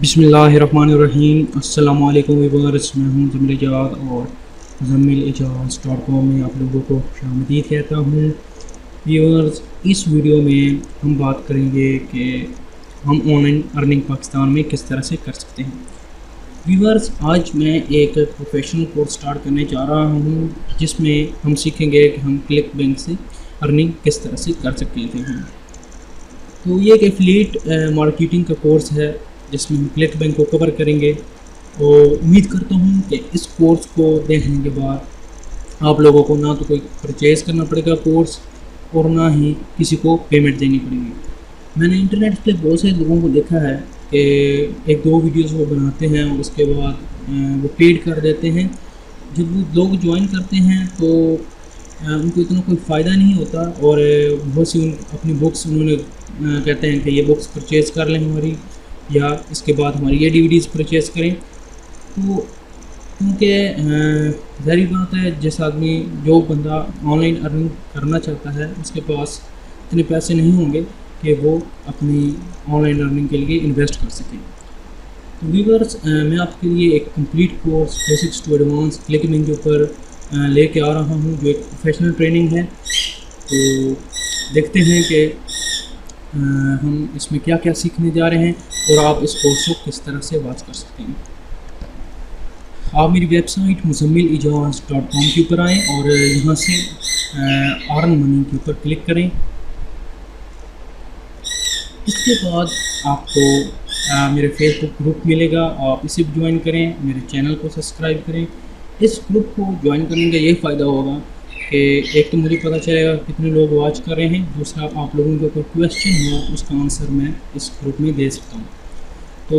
बिस्मिल्लाहिर्रहमानिर्रहीम। अस्सलामु अलैकुम व्यूअर्स, मैं हूं ज़मील इजाज़ और ज़मीलइजाज़.com में आप लोगों को खुशामदीद कहता हूं। व्यूअर्स, इस वीडियो में हम बात करेंगे कि हम ऑनलाइन अर्निंग पाकिस्तान में किस तरह से कर सकते हैं। व्यूअर्स, आज मैं एक प्रोफेशनल कोर्स स्टार्ट करने जा रहा हूं जिसमें हम सीखेंगे कि हम क्लिक बैंक से अर्निंग किस तरह से कर सकते हैं। तो ये एक एफिलिएट मार्केटिंग का कोर्स है जिसमें हम क्लिक बैंक को कवर करेंगे और उम्मीद करता हूँ कि इस कोर्स को देखने के बाद आप लोगों को ना तो कोई परचेज़ करना पड़ेगा कोर्स और ना ही किसी को पेमेंट देनी पड़ेगी। मैंने इंटरनेट पे बहुत से लोगों को देखा है कि एक दो वीडियोस वो बनाते हैं और उसके बाद वो पेड कर देते हैं। जब वो लोग ज्वाइन करते हैं तो उनको इतना कोई फ़ायदा नहीं होता और बहुत सी अपनी बुक्स उन्होंने कहते हैं कि ये बुक्स परचेज़ कर लें हमारी, या इसके बाद हमारी ये डीवीडीज़ परचेज़ करें। तो क्योंकि ज़ाहिर बात है, जिस आदमी जो बंदा ऑनलाइन अर्निंग करना चाहता है उसके पास इतने पैसे नहीं होंगे कि वो अपनी ऑनलाइन अर्निंग के लिए इन्वेस्ट कर सकें। तो व्यूअर्स, मैं आपके लिए एक complete course basics to advance ClickBank के ऊपर लेके आ रहा हूँ जो एक प्रोफेशनल ट्रेनिंग है। तो देखते हैं कि हम इसमें क्या क्या सीखने जा रहे हैं और आप इस कोर्स को किस तरह से वॉच कर सकते हैं। आप मेरी वेबसाइट muzammilijaaz.com के ऊपर आएँ और यहाँ से अर्न मनी के ऊपर क्लिक करें। इसके बाद आपको मेरे फेसबुक ग्रुप मिलेगा, आप इसे भी ज्वाइन करें, मेरे चैनल को सब्सक्राइब करें। इस ग्रुप को ज्वाइन करने का ये फ़ायदा होगा कि एक तो मुझे पता चलेगा कितने लोग वॉच कर रहे हैं, दूसरा आप लोगों को कोई क्वेश्चन हुआ उसका आंसर मैं इस ग्रुप में दे सकता हूँ। तो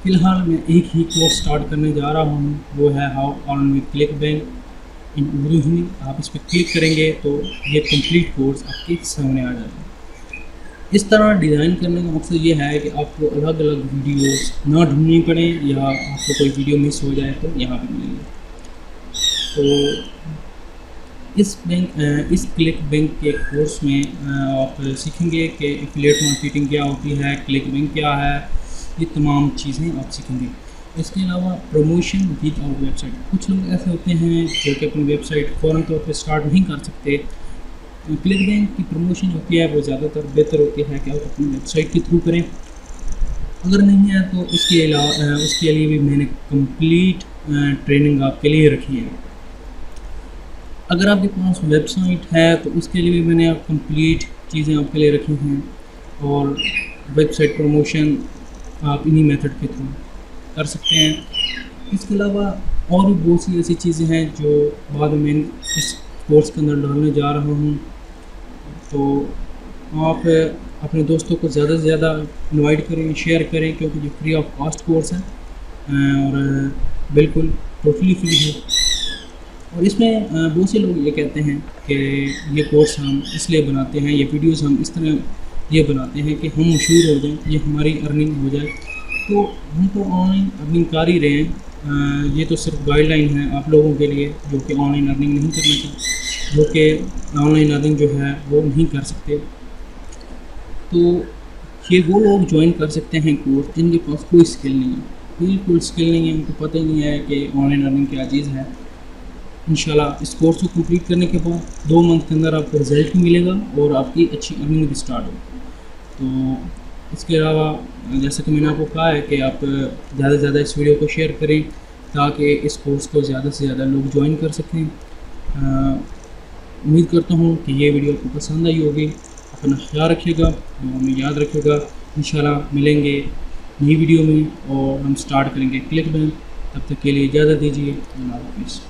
फ़िलहाल मैं एक ही कोर्स स्टार्ट करने जा रहा हूँ, वो है how earn with ClickBank in Urdu Hindi. आप इस पर क्लिक करेंगे तो ये कंप्लीट कोर्स आपके सामने आ जाएगा। इस तरह डिज़ाइन करने का मकसद ये है कि आपको अलग अलग वीडियोस ना ढूंढनी पड़े या आपको कोई वीडियो मिस हो जाए तो यहाँ पर मिलेंगे। तो इस क्लिक बैंक के कोर्स में आप सीखेंगे कि एफिलिएट मार्केटिंग क्या होती है, क्लिक बैंक क्या है, ये तमाम चीज़ें आप सीखेंगे। इसके अलावा प्रमोशन विद आवर वेबसाइट। कुछ लोग ऐसे होते हैं जो कि अपनी वेबसाइट फ़ौरन तौर पे स्टार्ट नहीं कर सकते। क्लिक बैंक की प्रमोशन होती है वो ज़्यादातर बेहतर होती है कि आप अपनी वेबसाइट के थ्रू करें। अगर नहीं है तो उसके लिए भी मैंने कंप्लीट ट्रेनिंग आपके लिए रखी है। अगर आपके पास वेबसाइट है तो उसके लिए भी मैंने कंप्लीट चीज़ें आपके लिए रखी हैं और वेबसाइट प्रमोशन आप इन्हीं मेथड के थ्रू कर सकते हैं। इसके अलावा और भी बहुत सी ऐसी चीज़ें हैं जो बाद में मैं इस कोर्स के अंदर डालने जा रहा हूँ। तो आप अपने दोस्तों को ज़्यादा से ज़्यादा इनवाइट करें, शेयर करें, क्योंकि ये फ्री ऑफ कॉस्ट कोर्स है और बिल्कुल टोटली फ्री है। और इसमें बहुत से लोग ये कहते हैं कि ये कोर्स हम इसलिए बनाते हैं, ये वीडियोस हम इस तरह ये बनाते हैं कि हम मशहूर हो जाएं, ये हमारी अर्निंग हो जाए। तो हम तो ऑनलाइन अर्निंग कर ही रहे हैं, ये तो सिर्फ गाइडलाइन है आप लोगों के लिए जो कि ऑनलाइन अर्निंग नहीं करना चाहते, जो कि ऑनलाइन अर्निंग जो है वो नहीं कर सकते। तो ये वो लोग ज्वाइन कर सकते हैं कोर्स जिनके पास कोई स्किल नहीं है, बिल्कुल स्किल नहीं है, उनको पता ही नहीं है कि ऑनलाइन अर्निंग क्या चीज़ है। इंशाल्लाह इस कोर्स को कंप्लीट करने के बाद 2 मंथ के अंदर आपको रिज़ल्ट मिलेगा और आपकी अच्छी अर्निंग भी स्टार्ट होगी। तो इसके अलावा जैसा कि मैंने आपको कहा है कि आप ज़्यादा से ज़्यादा इस वीडियो को शेयर करें ताकि इस कोर्स को ज़्यादा से ज़्यादा लोग ज्वाइन कर सकें। उम्मीद करता हूँ कि ये वीडियो आपको पसंद आई होगी। अपना ख्याल रखिएगा और हमें याद रखिएगा। इंशाल्लाह मिलेंगे नई वीडियो में और हम स्टार्ट करेंगे क्लिक बैंक। तब तक के लिए इजाज़त दीजिए। अल्लाह हाफ़िज़।